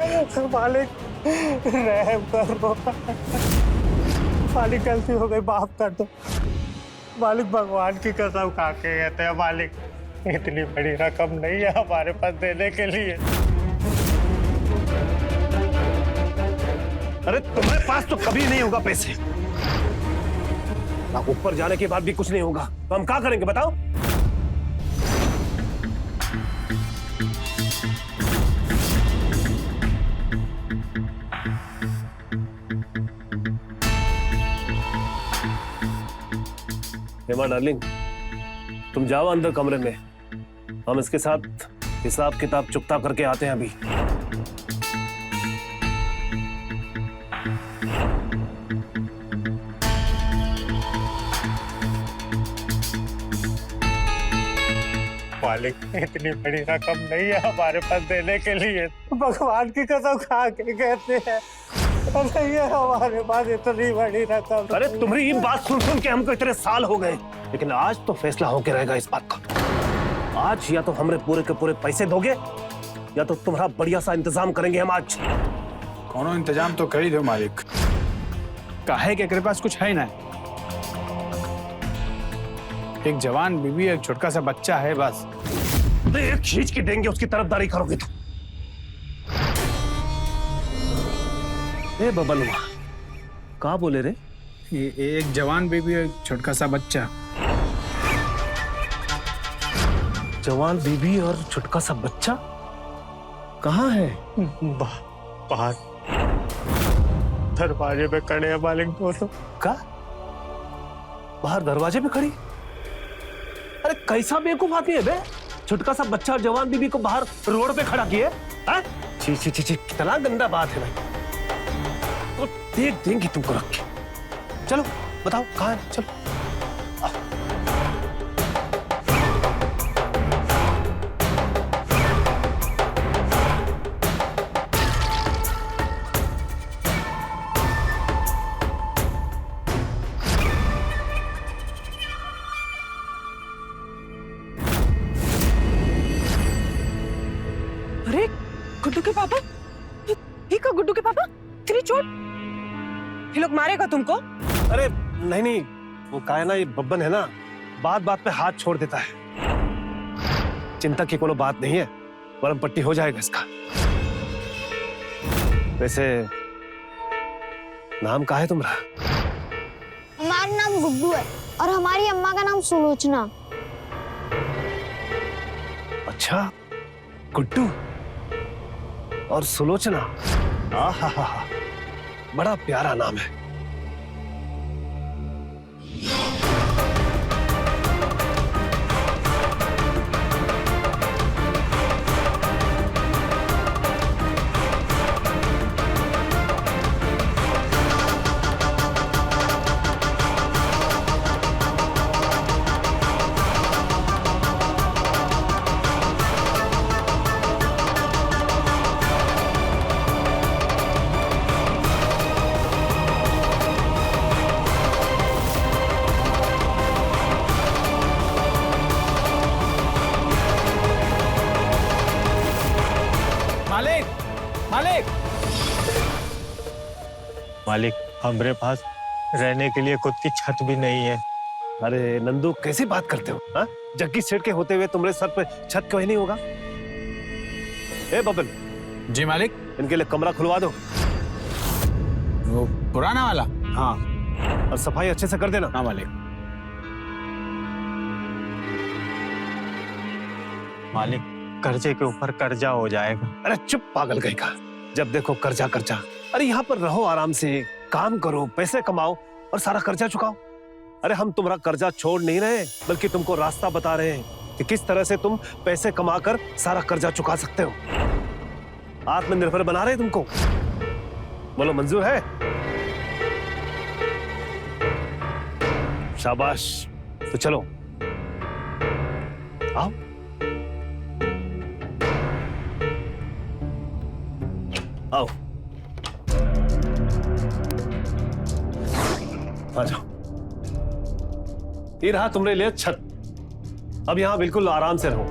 मालिक रहम करो, मालिक गलती हो गई, माफ कर दो मालिक। भगवान की कसम खा के कहते हैं मालिक, इतनी बड़ी रकम नहीं है हमारे पास देने के लिए। अरे तुम्हारे पास तो कभी नहीं होगा पैसे, ना ऊपर जाने के बाद भी कुछ नहीं होगा, तो हम क्या करेंगे बताओ? हेमा डार्लिंग, तुम जाओ अंदर कमरे में, हम इसके साथ हिसाब किताब चुकता करके आते हैं अभी। मालिक इतनी बड़ी रकम नहीं है हमारे पास देने के लिए, भगवान की कसम खा के कहते हैं नहीं है हमारे पास इतनी बड़ी रकम। अरे तुम्हारी ये बात सुन सुन के हमको इतने साल हो गए, लेकिन आज तो फैसला होके रहेगा इस बात का। आज या तो हमरे पूरे के पूरे पैसे दोगे या तो तुम्हारा बढ़िया सा इंतजाम करेंगे हम आज। कोनो इंतजाम तो कर ही दो मालिक, काहे के एकरे पास कुछ है ना, एक जवान बीवी एक छोटका सा बच्चा है बस। एक खींच के देंगे उसकी तरफदारी करोगे तो। ए बबलुआ, क्या बोले रे? एक जवान बीवी एक छोटका सा बच्चा। जवान बीबी और छोटका सा बच्चा कहाँ है? बाहर दरवाजे पे खड़े हैं मालिक दोनों। का बाहर दरवाजे पे खड़ी? अरे कैसा बेवकूफ आदमी है बे, छोटका सा बच्चा और जवान बीबी को बाहर रोड पे खड़ा किए? छी छी छी छी, कितना गंदा बात है भाई। तो देख देंगे तुमको रख के। चलो बताओ कहाँ है, चलो। अरे गुड्डू के पापा, ये का गुड्डू के पापा, तेरी चोट, ये लोग मारेगा तुमको? अरे नहीं नहीं, वो क्या है ना, ये बब्बन है ना, बात बात पे हाथ छोड़ देता है। चिंता की कोनो बात नहीं है, मरहम पट्टी हो जाएगा इसका। वैसे नाम क्या है तुम्हारा? हमारा नाम गुड्डू है और हमारी अम्मा का नाम सुलोचना। अच्छा, गुड्डू और सुलोचना, आहा, बड़ा प्यारा नाम है। मालिक मालिक मालिक हमारे पास रहने के लिए खुद की छत भी नहीं है। अरे नंदू, कैसी बात करते हो? हाँ, जग्गी सेठ के होते हुए तुम्हारे सर पे छत क्यों नहीं होगा? ए बबन, जी मालिक। इनके लिए कमरा खुलवा दो। वो पुराना वाला? हाँ, और सफाई अच्छे से कर देना। हाँ मालिक। मालिक कर्जे के ऊपर कर्जा हो जाएगा। अरे चुप पागल कहीं का, जब देखो कर्जा कर्जा। अरे यहाँ पर रहो आराम से, काम करो, पैसे कमाओ और सारा कर्जा चुकाओ। अरे हम तुम्हारा कर्जा छोड़ नहीं रहे, बल्कि तुमको रास्ता बता रहे हैं कि किस तरह से तुम पैसे कमाकर सारा कर्जा चुका सकते हो। आत्मनिर्भर बना रहे तुमको। बोलो मंजूर है? शाबाश, तो चलो आओ। आओ आ जाओ। ये रहा तुम्हारे लिए छत। अब यहां बिल्कुल आराम से रहो।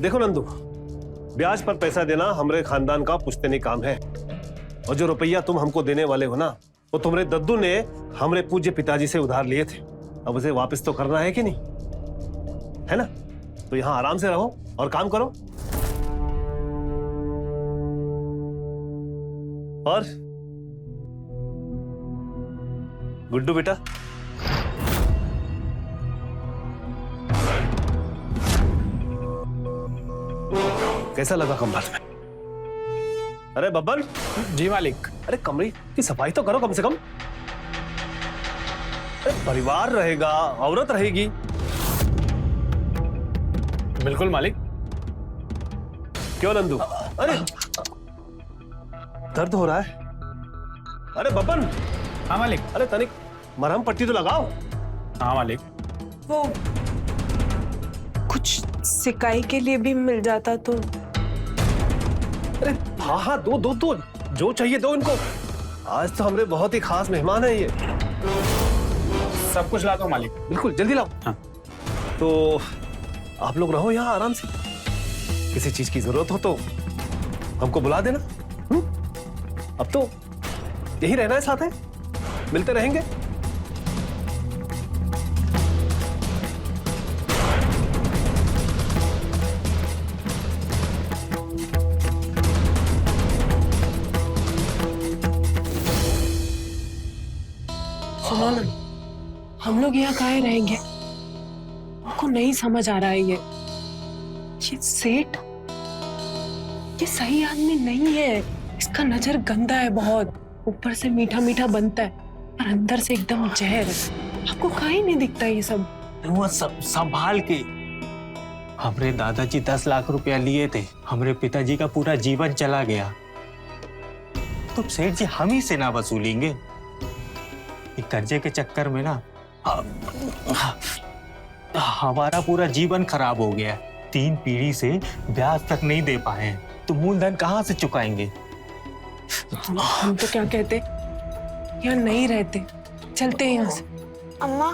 देखो नंदू, ब्याज पर पैसा देना हमारे खानदान का पुश्तैनी काम है। और जो रुपया तुम हमको देने वाले हो ना, वो तुम्हारे दद्दू ने हमारे पूज्य पिताजी से उधार लिए थे। अब उसे वापस तो करना है कि नहीं, है ना? तो यहाँ आराम से रहो और काम करो। और गुड्डू बेटा, कैसा लगा कमरा में? अरे बब्बन। जी मालिक। अरे कमरे की सफाई तो करो कम से कम। अरे परिवार रहेगा, औरत रहेगी। बिल्कुल मालिक। क्यों नंदू? अरे दर्द हो रहा है। अरे बब्बन। हाँ मालिक। अरे तनिक मरहम पट्टी तो लगाओ। हाँ मालिक। वो कुछ सिकाई के लिए भी मिल जाता तो। अरे हाँ हाँ, दो दो दो, जो चाहिए दो इनको। आज तो हमारे बहुत ही खास मेहमान है ये। सब कुछ ला दो मालिक। बिल्कुल जल्दी लाओ। हाँ। तो आप लोग रहो यहाँ आराम से। किसी चीज की जरूरत हो तो हमको बुला देना। अब तो यही रहना है, साथ है, मिलते रहेंगे। सुनो ना, हम लोग यहाँ काहे रहेंगे? हमको नहीं समझ आ रहा है ये सेठ, ये सही आदमी नहीं है। इसका नजर गंदा है बहुत। ऊपर से मीठा मीठा बनता है और अंदर से एकदम जहर है। आपको काहे नहीं दिखता ये सब? वो सब संभाल के। हमरे दादाजी 10 लाख रुपया लिए थे, हमरे पिताजी का पूरा जीवन चला गया। तो सेठ जी हम ही से ना वसूलेंगे? कर्जे के चक्कर में ना हमारा पूरा जीवन खराब हो गया। 3 पीढ़ी से ब्याज तक नहीं दे पाए हैं, तो मूलधन कहाँ से चुकाएंगे? हम तो क्या कहते, यहाँ नहीं रहते, चलते हैं यहाँ से। अम्मा,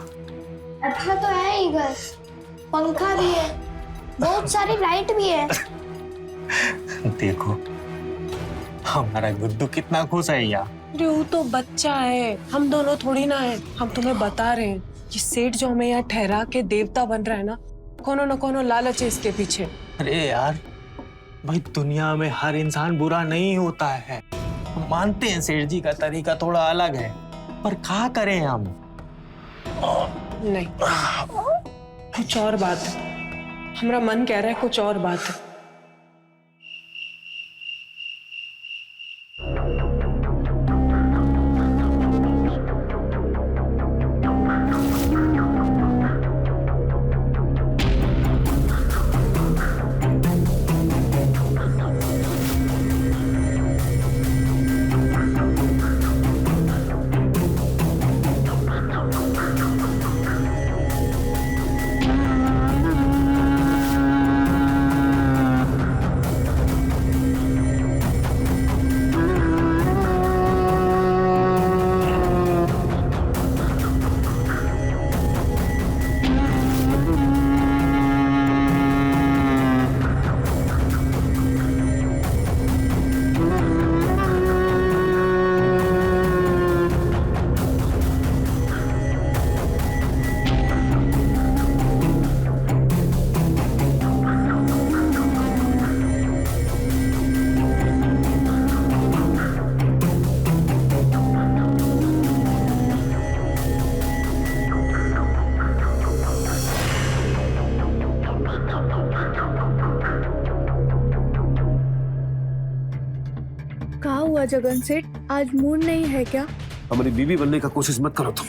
अच्छा तो है ही घर, पंखा भी है, बहुत सारी लाइट भी है। देखो हमारा गुड्डू कितना खुश है यार। अरे वो तो बच्चा है, हम दोनों थोड़ी ना है। हम तुम्हें बता रहे हैं, ये सेठ जो हमें यहाँ ठहरा के देवता बन रहा है ना, कोनो न कोनो लालच है इसके पीछे। अरे यार भाई, दुनिया में हर इंसान बुरा नहीं होता है। हम मानते हैं सेठ जी का तरीका थोड़ा अलग है, पर क्या करें हम? नहीं, कुछ और बात है। हमारा मन कह रहा है कुछ और बात है। कहाँ हुआ जगन सेठ, आज मूड नहीं है क्या? हमारी बीवी बनने का कोशिश मत करो तुम,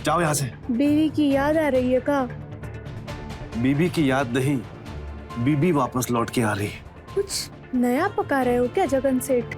जाओ यहाँ से। बीवी की याद आ रही है का? बीबी की याद नहीं, बीबी वापस लौट के आ रही है। कुछ नया पका रहे हो क्या जगन सेठ?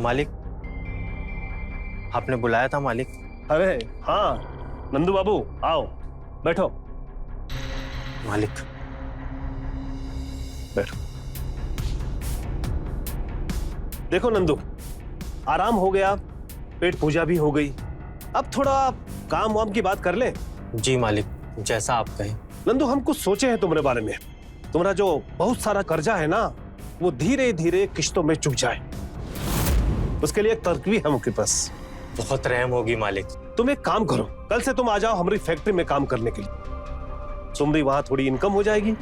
मालिक, आपने बुलाया था मालिक? अरे हाँ नंदू बाबू, आओ बैठो। मालिक बैठो। देखो नंदू, आराम हो गया, पेट पूजा भी हो गई, अब थोड़ा काम वाम की बात कर ले। जी मालिक, जैसा आप कहें। नंदू, हम कुछ सोचे हैं तुम्हारे बारे में। तुम्हारा जो बहुत सारा कर्जा है ना, वो धीरे धीरे किश्तों में चुक जाए, उसके लिए एक तरकीब है हमारे पास। बहुत रहम होगी मालिक। तुम एक काम करो, कल से तुम आ जाओ हमारी फैक्ट्री में काम करने के लिए। तुम्हारी वहां थोड़ी इनकम हो जाएगी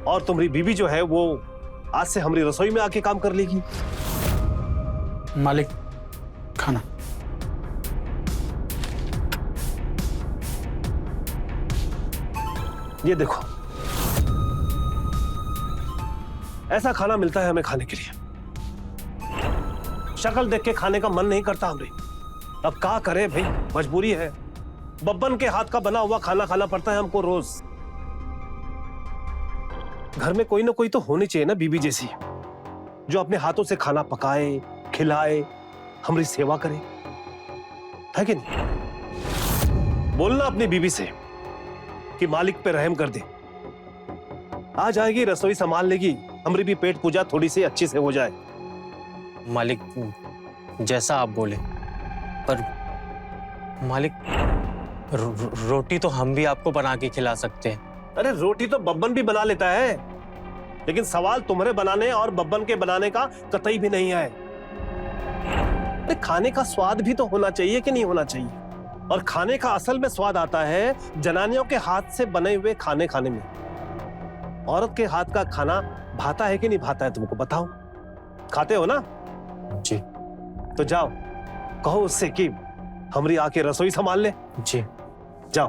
और तुम्हारी बीवी जो है वो आज से हमारी रसोई में आके काम कर लेगी। मालिक, खाना। ये देखो, ऐसा खाना मिलता है हमें खाने के लिए। शक्ल देख के खाने का मन नहीं करता हमरे। अब क्या करें भाई, मजबूरी है। बब्बन के हाथ का बना हुआ खाना खाना पड़ता है हमको रोज। घर में कोई ना कोई तो होनी चाहिए ना बीबी जैसी, जो अपने हाथों से खाना पकाए, खिलाए, हमारी सेवा करे, है कि नहीं? बोलना अपनी बीबी से कि मालिक पे रहम कर दे। आ जाएगी, रसोई संभाल लेगी, हमारी भी पेट पूजा थोड़ी सी अच्छी से हो जाए। मालिक जैसा आप बोले, पर मालिक रोटी तो हम भी आपको बना के खिला सकते हैं। अरे रोटी तो बब्बन भी बना लेता है, लेकिन सवाल तुम्हारे बनाने और बब्बन के बनाने का कतई भी नहीं है। अरे खाने का स्वाद भी तो होना चाहिए कि नहीं होना चाहिए? और खाने का असल में स्वाद आता है जनानियों के हाथ से बने हुए खाने खाने में। औरत के हाथ का खाना भाता है कि नहीं भाता है, तुमको बताओ? खाते हो ना? जी। तो जाओ कहो उससे कि हमारी आके रसोई संभाल ले। जी जाओ।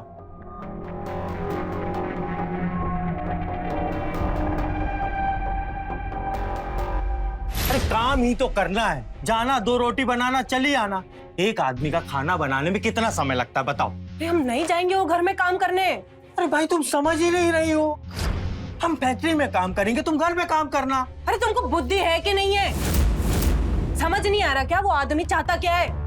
अरे काम ही तो करना है, जाना, 2 रोटी बनाना, चली आना। एक आदमी का खाना बनाने में कितना समय लगता है बताओ? अरे हम नहीं जाएंगे वो घर में काम करने। अरे भाई तुम समझ ही नहीं रही हो। हम फैक्ट्री में काम करेंगे, तुम घर में काम करना। अरे तुमको बुद्धि है कि नहीं है? समझ नहीं आ रहा क्या वो आदमी चाहता क्या है?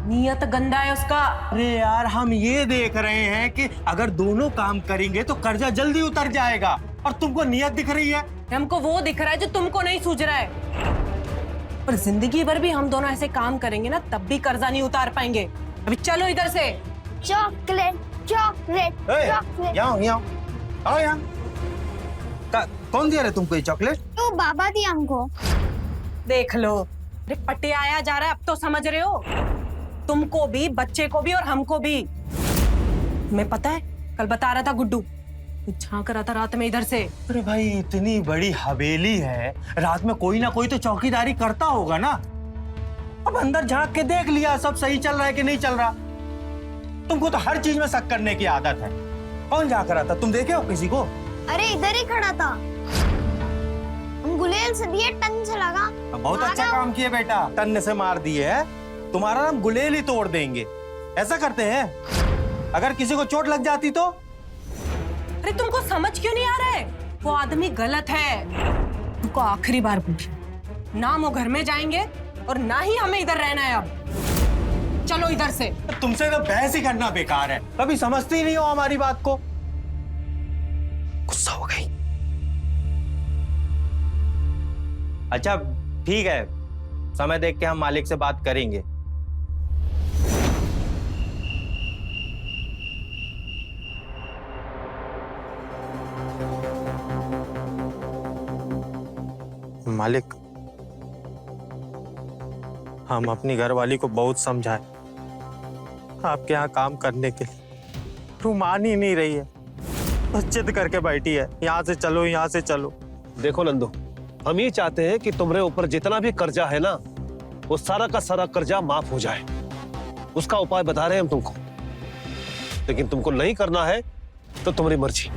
नियत गंदा है उसका। अरे यार, हम ये देख रहे हैं कि अगर दोनों काम करेंगे तो कर्जा जल्दी उतर जाएगा, और तुमको नियत दिख रही है। हमको वो दिख रहा है जो तुमको नहीं सूझ रहा है। पर जिंदगी भर भी हम दोनों ऐसे काम करेंगे ना, तब भी कर्जा नहीं उतार पाएंगे। अभी चलो इधर से। Chocolate chocolate chocolate. यहाँ आओ यहाँ। कौन दिया रहा तुमको ये चॉकलेट? तो बाबा दिया हमको। देख लो, अरे पट्टे आया जा रहा है, अब तो समझ रहे हो? तुमको भी, बच्चे को भी और हमको भी। मैं पता है कल बता रहा था गुड्डू, झांक रहा था रात में इधर से। अरे भाई इतनी बड़ी हवेली है, रात में कोई ना कोई तो चौकीदारी करता होगा ना। अब अंदर झांक के देख लिया सब सही चल रहा है कि नहीं चल रहा। तुमको तो हर चीज में शक करने की आदत है। कौन झांक रहा था, तुम देखे हो किसी को? अरे इधर ही खड़ा था, हम गुलेल से दिए, टन से लगा। बहुत अच्छा काम किए बेटा, टन से मार दिए है। तुम्हारा नाम गुलेल ही तोड़ देंगे। ऐसा करते हैं, अगर किसी को चोट लग जाती तो? अरे तुमको समझ क्यों नहीं आ रहा है? वो आदमी गलत है। तुमको आखिरी बार पूछा, ना हम वो घर में जाएंगे और ना ही हमें इधर रहना है। अब चलो इधर से। तुमसे तो बहस ही करना बेकार है, कभी समझती ही नहीं हो हमारी बात को। गुस्सा हो गई। अच्छा ठीक है, समय देख के हम मालिक से बात करेंगे। मालिक, हम अपनी घरवाली को बहुत समझाए आपके यहाँ काम करने के लिए, वो मान ही नहीं रही है, बस जिद करके बैठी है, यहाँ से चलो यहाँ से चलो। देखो नंदू, हम ये चाहते हैं कि तुम्हारे ऊपर जितना भी कर्जा है ना, वो सारा का सारा कर्जा माफ हो जाए। उसका उपाय बता रहे हैं हम तुमको, लेकिन तुमको नहीं करना है तो तुम्हारी मर्जी।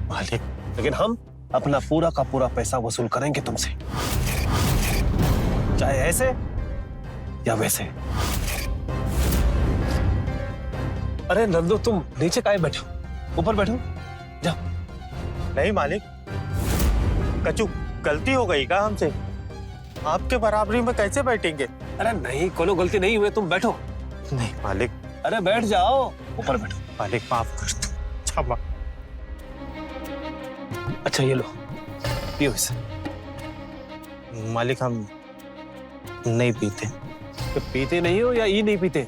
मालिक, लेकिन हम अपना पूरा का पूरा पैसा वसूल करेंगे तुमसे, चाहे ऐसे या वैसे। अरे नंदू, तुम नीचे काहे बैठो, ऊपर बैठो, जाओ। नहीं मालिक, कचू गलती हो गई क्या हमसे? आपके बराबरी में कैसे बैठेंगे? अरे नहीं, कोनो गलती नहीं हुई, तुम बैठो। नहीं मालिक, अरे बैठ जाओ, ऊपर बैठो। मालिक माफ कर दो, क्षमा। अच्छा ये लो, पियो इसे। मालिक हम नहीं पीते। तो पीते नहीं हो या ये नहीं पीते?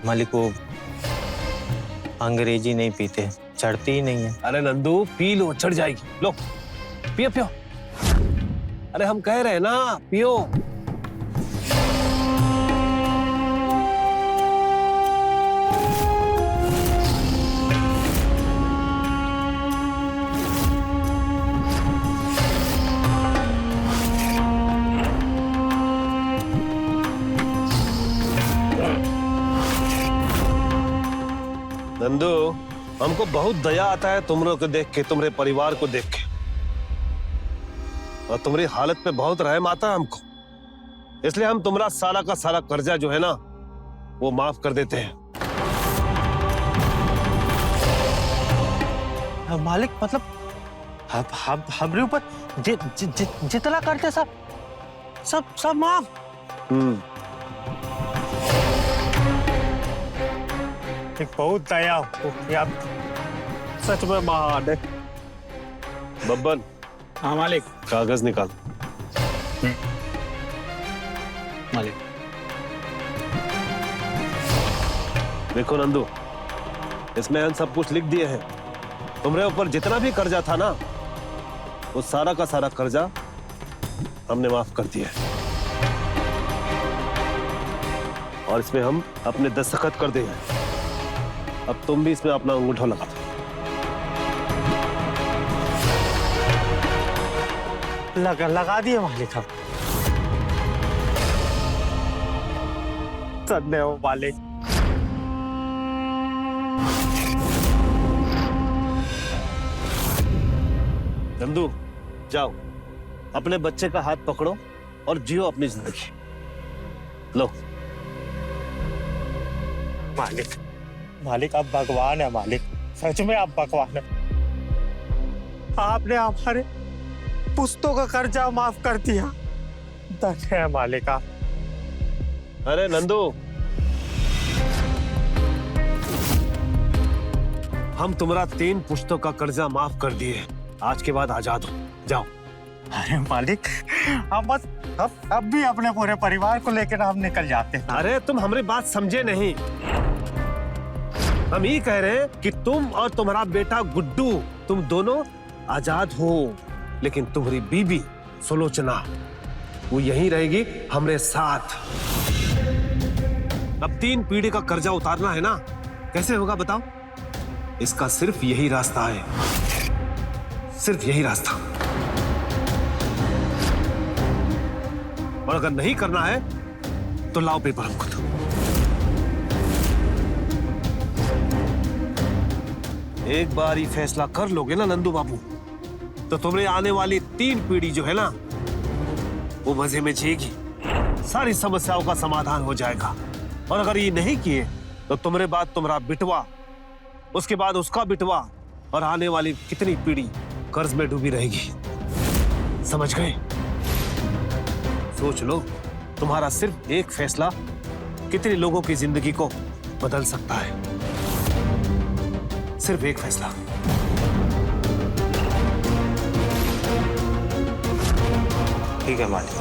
मालिक वो अंग्रेजी नहीं पीते, चढ़ती ही नहीं है। अरे नंदू पी लो, चढ़ जाएगी। लो पियो पियो। अरे हम कह रहे हैं ना, पियो। नंदू, हमको बहुत दया आता है तुम लोग को देख के, तुम्हारे परिवार को देख के, और तुम्हारी हालत पे बहुत रहम आता है हमको। इसलिए हम तुम्हारा सारा का सारा कर्जा जो है ना, वो माफ कर देते हैं। मालिक मतलब हमारे ऊपर जितना करते सब माफ। एक बहुत दया होगी आप, सच में महान है। बब्बन, हाँ मालिक। कागज निकाल। मालिक देखो नंदू, इसमें हम सब कुछ लिख दिए हैं। तुम्हारे ऊपर जितना भी कर्जा था ना, वो सारा का सारा कर्जा हमने माफ कर दिया है। और इसमें हम अपने दस्तखत कर दिए हैं। अब तुम भी इसमें अपना अंगूठा लगा दो। लगा दिए मालिक हम। धन्य हो मालिक। नंदू जाओ, अपने बच्चे का हाथ पकड़ो और जियो अपनी जिंदगी। लो मालिक, मालिक आप भगवान है मालिक, सच में आप भगवान है। आपने हमारे पुस्तों का कर्जा माफ कर दिया। धन्य है मालिक आप। अरे नंदू, हम तुम्हारा 3 पुश्तों का कर्जा माफ कर दिए। आज के बाद आजाद हो, जाओ। अरे मालिक, हम बस अब भी अपने पूरे परिवार को लेकर हम निकल जाते हैं। अरे तुम हमारी बात समझे नहीं। हम ये कह रहे हैं कि तुम और तुम्हारा बेटा गुड्डू, तुम दोनों आजाद हो, लेकिन तुम्हारी बीबी सुलोचना वो यहीं रहेगी हमारे साथ। अब 3 पीढ़ी का कर्जा उतारना है ना, कैसे होगा बताओ? इसका सिर्फ यही रास्ता है, सिर्फ यही रास्ता। और अगर नहीं करना है तो लाओ पेपर हमको दो। एक बार ही फैसला कर लोगे ना नंदू बाबू, तो तुम्हारी आने वाली 3 पीढ़ी जो है ना, वो मजे में जिएगी। सारी समस्याओं का समाधान हो जाएगा। और अगर ये नहीं किए तो तुम्हारे बाद तुम्हारा बिटवा, उसके बाद उसका बिटवा, और आने वाली कितनी पीढ़ी कर्ज में डूबी रहेगी। समझ गए? सोच लो, तुम्हारा सिर्फ एक फैसला कितने लोगों की जिंदगी को बदल सकता है। सिर्फ एक फैसला। ठीक है मालिक,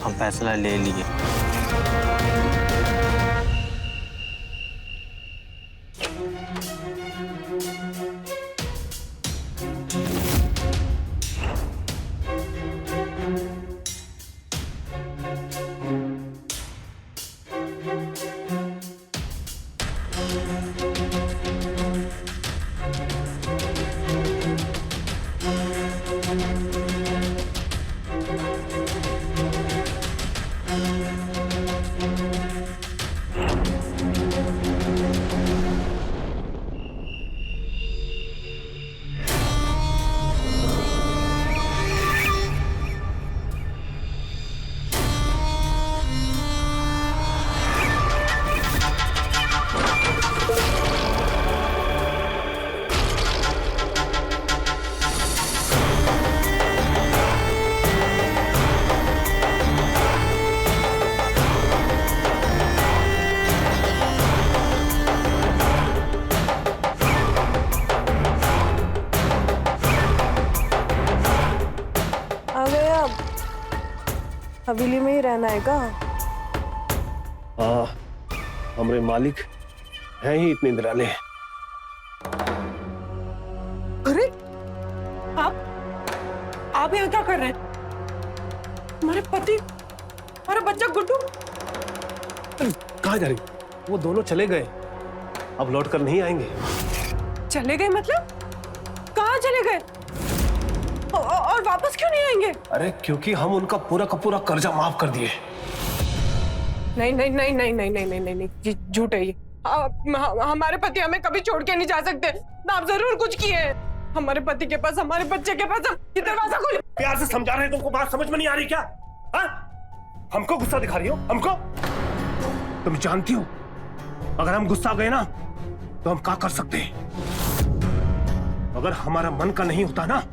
हम फैसला ले लिए। हवेली में ही रहना है का? हाँ, हमारे मालिक हैं ही इतने निराले हैं। अरे आप यहाँ क्या कर रहे हैं? हमारे पति, हमारा बच्चा गुड्डू। कहाँ जा रही? वो दोनों चले गए, अब लौट कर नहीं आएंगे। चले गए मतलब? कहाँ चले गए? और वापस क्यों नहीं आएंगे? अरे क्योंकि हम उनका पूरा का पूरा कर्जा माफ कर दिए। नहीं नहीं नहीं नहीं नहीं नहीं नहीं नहीं नहीं, ये झूठ है ये। हमारे पति हमें कभी छोड़ के नहीं जा सकते। आप जरूर कुछ किए हैं। हमारे पति के पास, हमारे बच्चे के पास, ये दरवाजा खोलो। प्यार से समझा रहे हैं, तुमको बात समझ में नहीं आ रही क्या? हाँ? हमको गुस्सा दिखा रही हो? हमको? तुम जानती हो अगर हम गुस्सा गए ना तो हम क्या कर सकते हैं? अगर हमारा मन का नहीं होता ना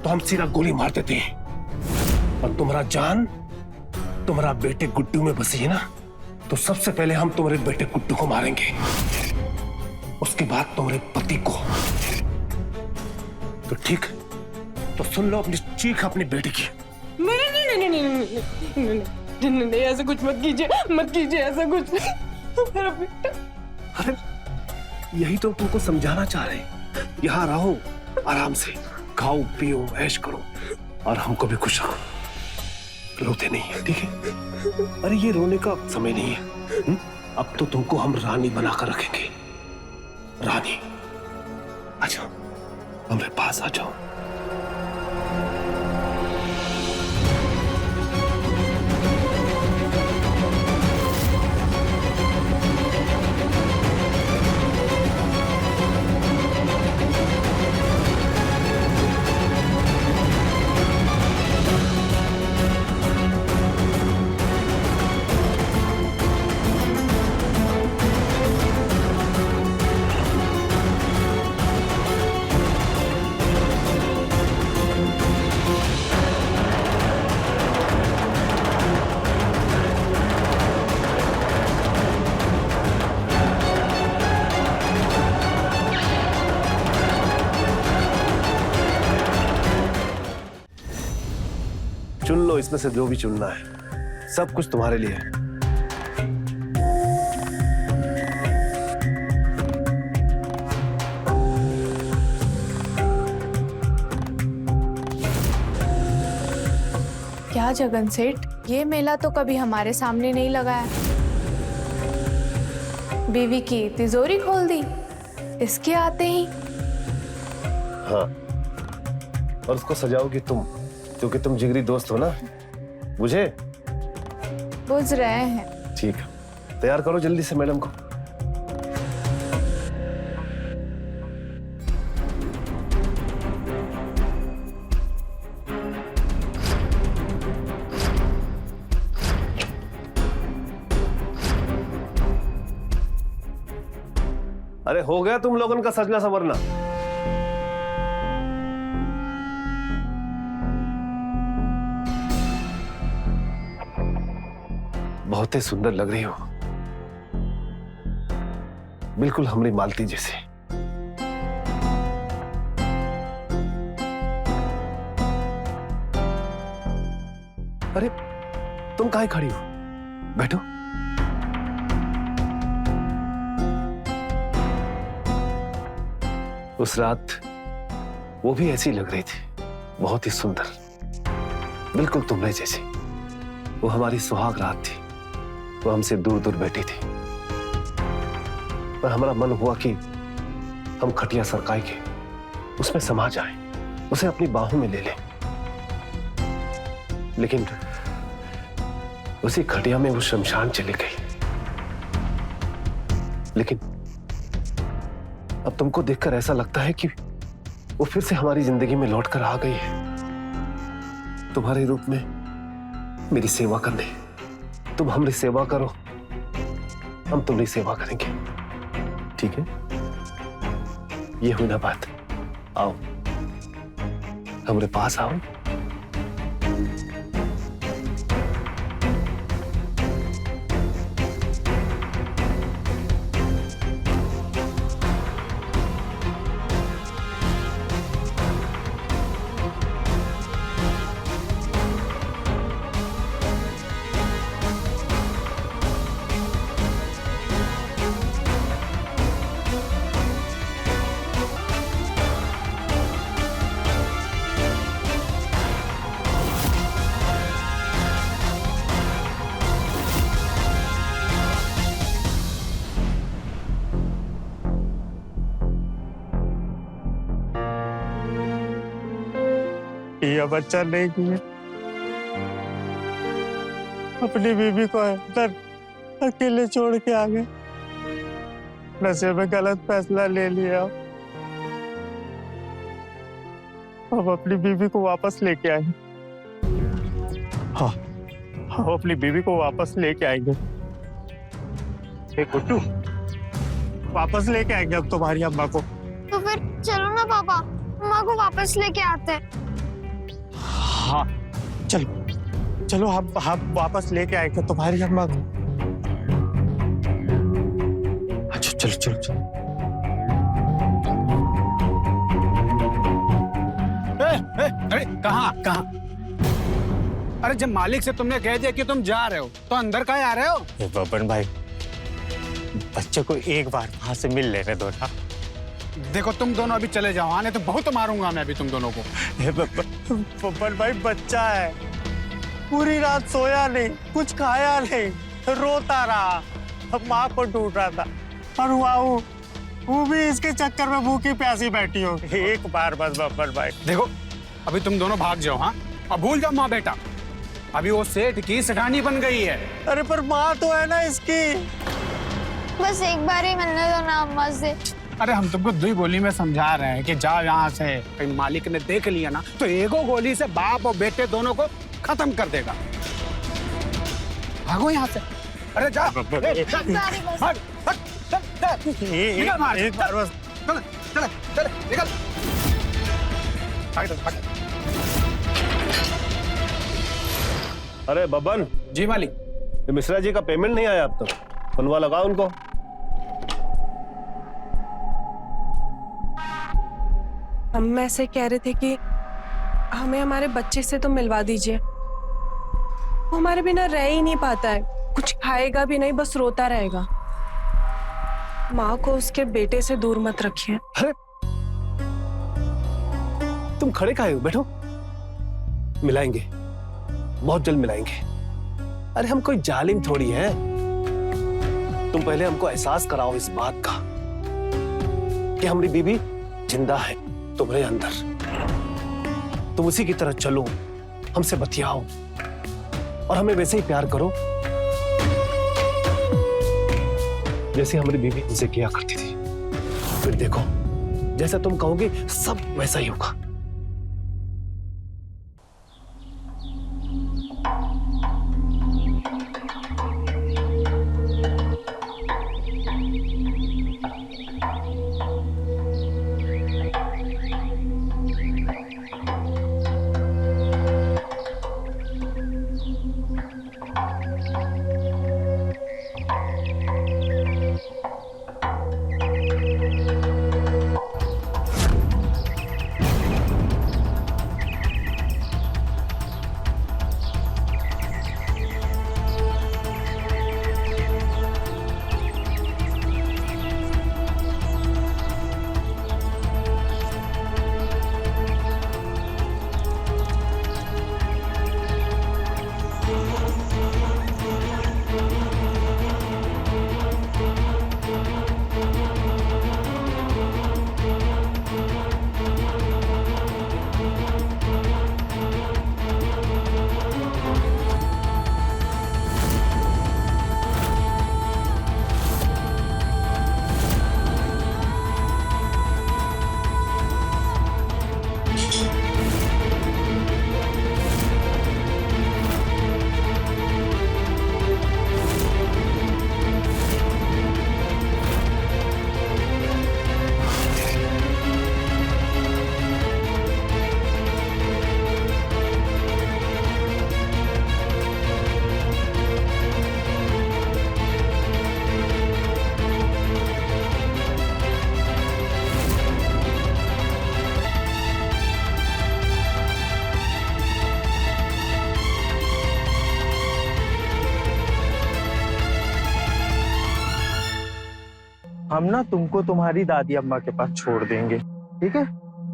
तो हम सीधा गोली मार देते हैं। और तुम्हारा जान तुम्हारा बेटे गुड्डू में बसी है ना, तो सबसे पहले हम तुम्हारे बेटे गुड्डू को मारेंगे, उसके बाद तुम्हारे पति को। तो ठीक, तो सुन लो अपनी चीख अपनी बेटी की। नहीं नहीं नहीं नहीं नहीं नहीं नहीं नहीं, ऐसा कुछ मत कीजिए, मत कीजिए ऐसा कुछ। मेरा बेटा। अरे यही तो तुमको समझाना चाह रहे हैं। यहाँ रहो, आराम से खाओ पियो ऐश करो और हमको भी खुश रखो। रोते नहीं है, ठीक है? अरे ये रोने का समय नहीं है। अब तो तुमको हम रानी बनाकर रखेंगे। रानी, आ जाओ, हमारे पास आ जाओ। चुन लो इसमें से जो भी चुनना है, सब कुछ तुम्हारे लिए है। क्या जगन सेठ, ये मेला तो कभी हमारे सामने नहीं लगा है। बीवी की तिजोरी खोल दी इसके आते ही। हाँ, और उसको सजाओगी तुम, क्योंकि तुम जिगरी दोस्त हो ना, बुझे? बुझ रहे हैं। ठीक है, तैयार करो जल्दी से मैडम को। अरे हो गया तुम लोगों का सजना संवरना। बहुत ही सुंदर लग रही हो, बिल्कुल हमारी मालती जैसे। अरे तुम काहे खड़ी हो? बैठो। उस रात वो भी ऐसी लग रही थी, बहुत ही सुंदर, बिल्कुल तुम्हें जैसी। वो हमारी सुहाग रात थी, वो हमसे दूर दूर बैठी थी, पर हमारा मन हुआ कि हम खटिया सरकाई के उसमें समा जाएं, उसे अपनी बाहों में ले लें। लेकिन उसी खटिया में वो शमशान चली गई। लेकिन अब तुमको देखकर ऐसा लगता है कि वो फिर से हमारी जिंदगी में लौट कर आ गई है, तुम्हारे रूप में मेरी सेवा करने। तुम हमारी सेवा करो, हम तुम्हारी सेवा करेंगे, ठीक है? ये हुई ना बात। आओ, हमारे पास आओ। ये बच्चा नहीं किया, अपनी बीबी को अंदर अकेले छोड़ के आ गए। नशे में गलत फैसला ले लिया। अब अपनी बीबी को वापस लेके आएंगे। हाँ, हम अपनी बीबी को वापस लेके आएंगे। गुड्डू, वापस लेके आएंगे अब तुम्हारी अम्मा को। तो फिर चलो ना पापा, अम्मा को वापस लेके आते हैं। हाँ चलो चलो, हम वापस लेके आएंगे तुम्हारी अम्मा को। अच्छा चलो चलो चलो। अरे कहाँ कहाँ? अरे जब मालिक से तुमने कह दिया कि तुम जा रहे हो तो अंदर काहे आ रहे हो? बबन भाई, बच्चे को एक बार वहां से मिल लेने दो ना। देखो तुम दोनों अभी चले जाओ, आने तो बहुत मारूंगा मैं अभी तुम दोनों को। बबन भाई, बच्चा है, पूरी रात सोया नहीं, कुछ खाया नहीं, रोता रहा, माँ को ढूंढ रहा था, और वो भी इसके चक्कर में भूखी प्यासी बैठी हो। एक बार बस बबन भाई। देखो अभी तुम दोनों भाग जाओ, हाँ, और भूल जाओ माँ बेटा। अभी वो सेठ की सेठानी बन गई है। अरे पर माँ तो है ना इसकी। बस एक बार ही मिलने दो ना अम्मा से। अरे हम तुमको दुई बोली में समझा रहे हैं कि जाओ यहाँ से। कहीं मालिक ने देख लिया ना तो एगो गोली से बाप और बेटे दोनों को खत्म कर देगा। भागो यहाँ से। अरे जा। एक बार ही बस। भाग, भाग, चल, चल। निकल मार, एक बार बस। चल, चल, चल, निकल। भाग, भाग। अरे बबन जी मालिक। ये मिश्रा जी का पेमेंट नहीं आया अब तक, बनवा लगाओ उनको। हम ऐसे कह रहे थे कि हमें हमारे बच्चे से तो मिलवा दीजिए। वो हमारे बिना रह ही नहीं पाता है, कुछ खाएगा भी नहीं, बस रोता रहेगा। माँ को उसके बेटे से दूर मत रखिए। अरे तुम खड़े काहे हो, बैठो, मिलाएंगे, बहुत जल्द मिलाएंगे। अरे हम कोई जालिम थोड़ी है। तुम पहले हमको एहसास कराओ इस बात का कि हमारी बीबी जिंदा है तुम्हारे अंदर। तुम उसी की तरह चलो, हमसे बतियाओ और हमें वैसे ही प्यार करो जैसे हमारी बीबी हमसे किया करती थी। फिर देखो, जैसा तुम कहोगे सब वैसा ही होगा। हम ना तुमको तुम्हारी दादी अम्मा के पास छोड़ देंगे, ठीक है?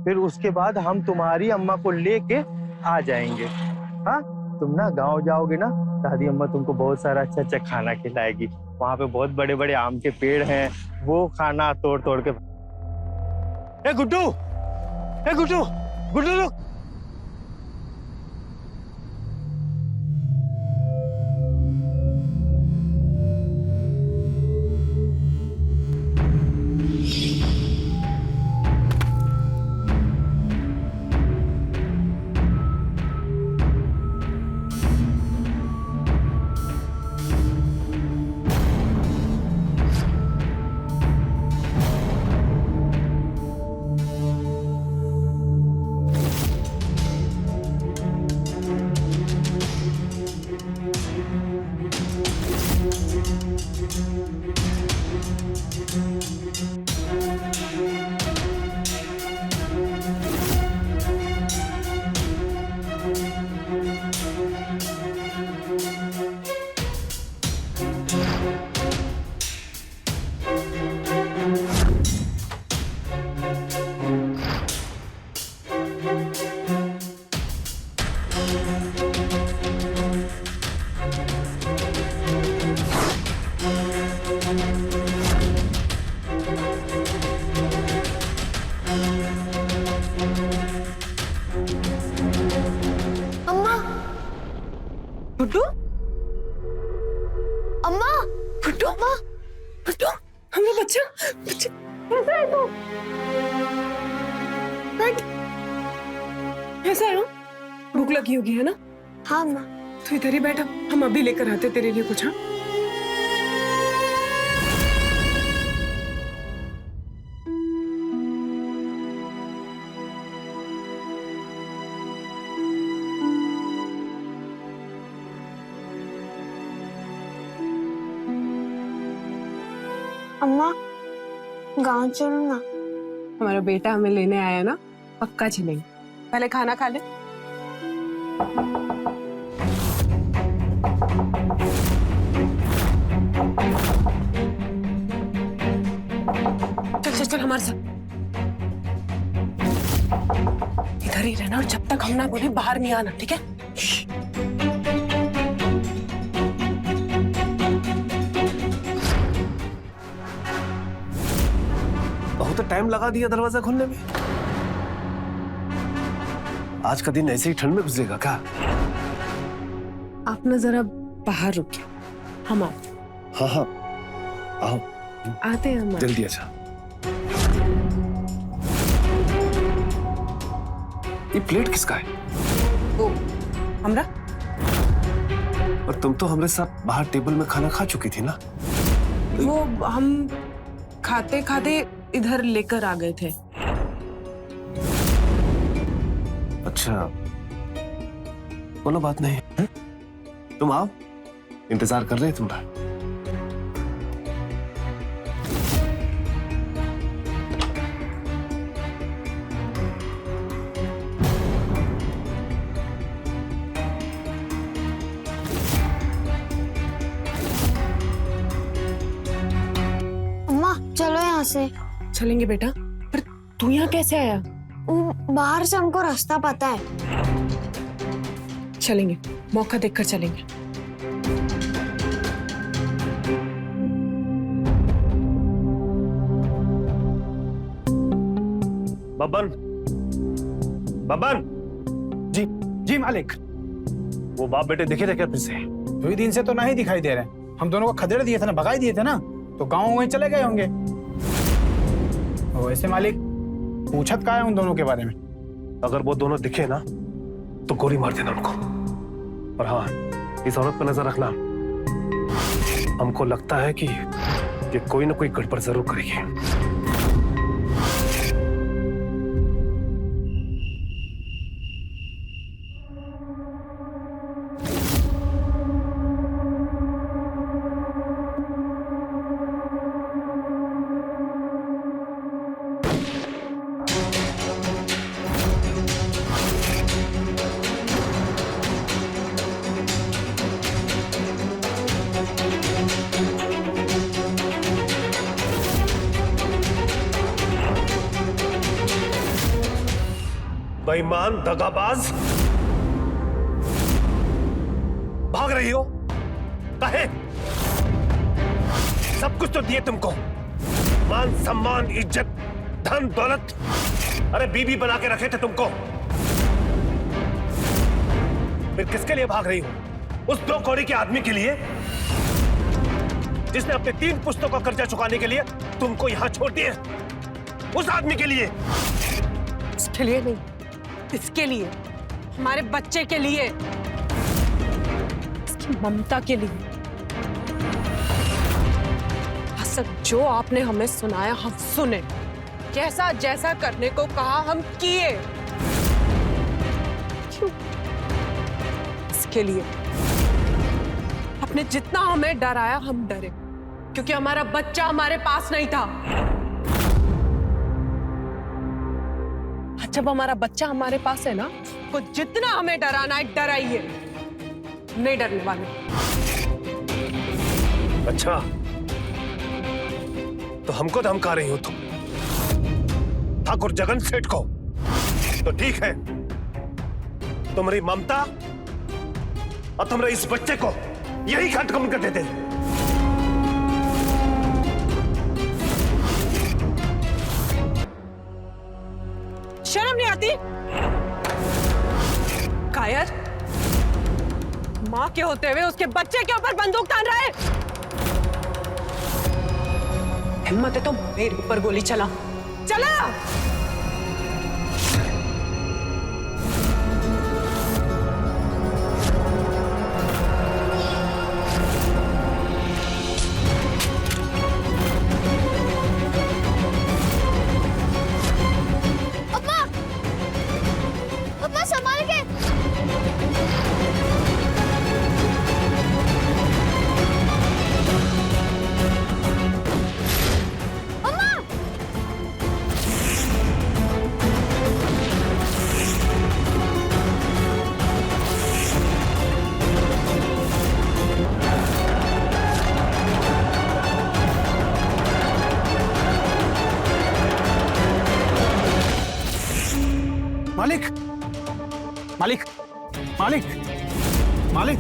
फिर उसके बाद हम तुम्हारी अम्मा को लेके आ जाएंगे। हाँ, तुम ना गांव जाओगे ना, दादी अम्मा तुमको बहुत सारा अच्छा अच्छा खाना खिलाएगी। वहाँ पे बहुत बड़े बड़े आम के पेड़ हैं, वो खाना तोड़ तोड़ के। ए गुड्डू, गुड्डू रुक, बुड्ढू बुड्ढू हमारा बच्चा बच्चा कैसा है तू? बैठ। कैसा है? भूख लगी होगी है ना? हाँ माँ। तू इधर ही बैठा, हम अभी लेकर आते तेरे लिए कुछ। हाँ अम्मा गाँव चलो ना। हमारा बेटा हमें लेने आया ना, पक्का चलेंगे। पहले खाना खा ले। चल चल चल हमारे साथ। इधर ही रहना और जब तक हम ना बोले बाहर नहीं आना, ठीक है? बहुत टाइम लगा दिया दरवाजा खोलने में। आज का दिन ऐसे ही ठंड में गुजरेगा क्या? आप ना जरा बाहर रुकिए, हम आते। हाँ हाँ आओ, आते हैं हम। जल्दी अच्छा। ये प्लेट किसका है? वो हमरा। और तुम तो हमारे साथ बाहर टेबल में खाना खा चुकी थी ना? वो हम खाते खाते इधर लेकर आ गए थे। अच्छा, बोलो बात नहीं है? तुम आओ, इंतजार कर रहे हैं तुम्हारा। अम्मा चलो यहाँ से। चलेंगे बेटा, पर तू यहाँ कैसे आया? वो बाहर से हमको रास्ता पता है। चलेंगे, मौका देखकर चलेंगे। बब्बन, बब्बन, जी जी मालिक। वो बाप बेटे दिखे थे क्या फिर से? 2 दिन से तो नहीं दिखाई दे रहे। हम दोनों को खदेड़ दिए थे ना, भगाई दिए थे ना, तो गाँव वहीं चले गए होंगे। वैसे मालिक पूछत का है उन दोनों के बारे में? अगर वो दोनों दिखे ना तो गोली मार देना उनको। और हाँ, इस औरत पर नजर रखना। हमको लगता है कि ये कोई ना कोई गड़बड़ जरूर करेगी। बेईमान, दगाबाज, भाग रही हो? काहे? सब कुछ तो दिए तुमको, मान सम्मान, इज्जत, धन दौलत। अरे बीबी बना के रखे थे तुमको, फिर किसके लिए भाग रही हो? उस 2 कौड़ी के आदमी के लिए जिसने अपने 3 पुश्तों का कर्जा चुकाने के लिए तुमको यहां छोड़ दिया। उस आदमी के लिए। इसके लिए नहीं, इसके लिए, हमारे बच्चे के लिए, इसकी ममता के लिए। सब जो आपने हमें सुनाया हम सुने, जैसा जैसा करने को कहा हम किए। क्यों? इसके लिए। आपने जितना हमें डराया हम डरे, क्योंकि हमारा बच्चा हमारे पास नहीं था। जब हमारा बच्चा हमारे पास है ना, तो जितना हमें डराना है डराइए, नहीं डरने वाले। अच्छा, तो हमको धमका रही हो तुम, ठाकुर जगन सेठ को? तो ठीक है, तुम्हारी ममता और तुम्हारे इस बच्चे को यही खत्म कर देते। शर्म नहीं आती? कायर, मां के होते हुए उसके बच्चे के ऊपर बंदूक तान रहा है। हिम्मत है तो मेरे ऊपर गोली चला। चला। पापा संभाल के। मालिक मालिक मालिक मालिक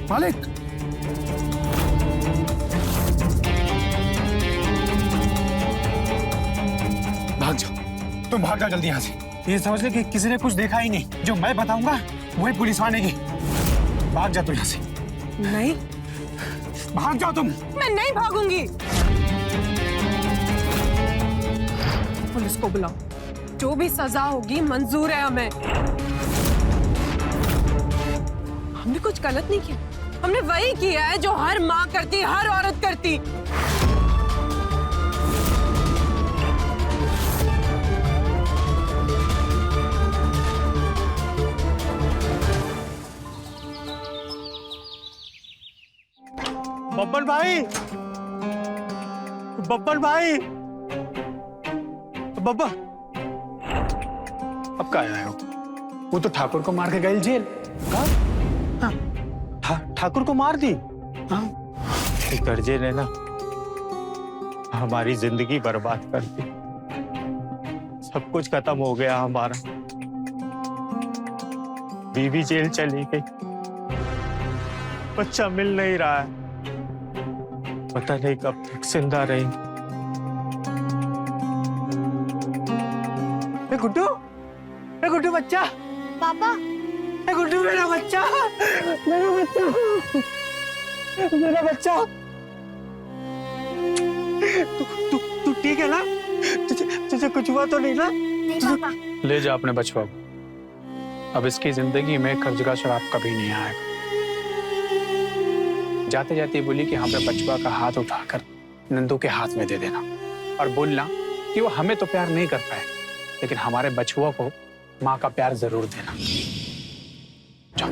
मालिक भाग जाओ, तुम भाग जाओ जल्दी यहाँ से। ये समझ ले कि किसी ने कुछ देखा ही नहीं, जो मैं बताऊंगा वही पुलिस मानेगी। भाग जा तू यहाँ से। नहीं, भाग जाओ तुम। मैं नहीं भागूंगी। पुलिस को बुलाओ, जो भी सजा होगी मंजूर है हमें। हमने कुछ गलत नहीं किया, हमने वही किया है जो हर माँ करती, हर औरत करती। बब्बर भाई, बब्बर भाई, बब्बर। अब कहाँ आए हो? वो तो ठाकुर को मार के गई जेल। ठाकुर को मार दी? हाँ। कर्जे ने ना हमारी जिंदगी बर्बाद कर दी। सब कुछ खत्म हो गया हमारा। बीवी जेल चली गई, बच्चा मिल नहीं रहा है, पता नहीं कब तक जिंदा रहेंगे। गुड्डू, गुड्डू बच्चा। पापा गुड्डू मेरा बच्चा, मेरा बच्चा, मेरा बच्चा। तू ठीक है ना? तुझे कुछ हुआ तो नहीं ना? नहीं पापा। ले जा अपने बचवा को। अब इसकी जिंदगी में कर्ज का शराब कभी नहीं आएगा। जाते जाते बोली कि हमें बचवा का हाथ उठाकर नंदू के हाथ में दे देना और बोलना कि वो हमें तो प्यार नहीं कर पाए, लेकिन हमारे बचुआ को माँ का प्यार जरूर देना। जाओ।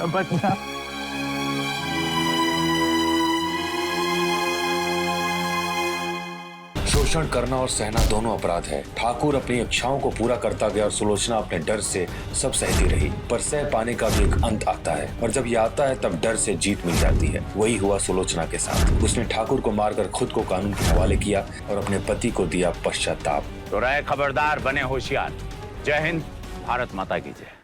बच्चा। शोषण करना और सहना दोनों अपराध है। ठाकुर अपनी इच्छाओं को पूरा करता गया और सुलोचना अपने डर से सब सहती रही, पर सह पाने का भी एक अंत आता है, और जब यह आता है तब डर से जीत मिल जाती है। वही हुआ सुलोचना के साथ। उसने ठाकुर को मारकर खुद को कानून के हवाले किया और अपने पति को दिया पश्चाताप। तो रहे खबरदार, बने होशियार। जय हिंद, भारत माता की जय।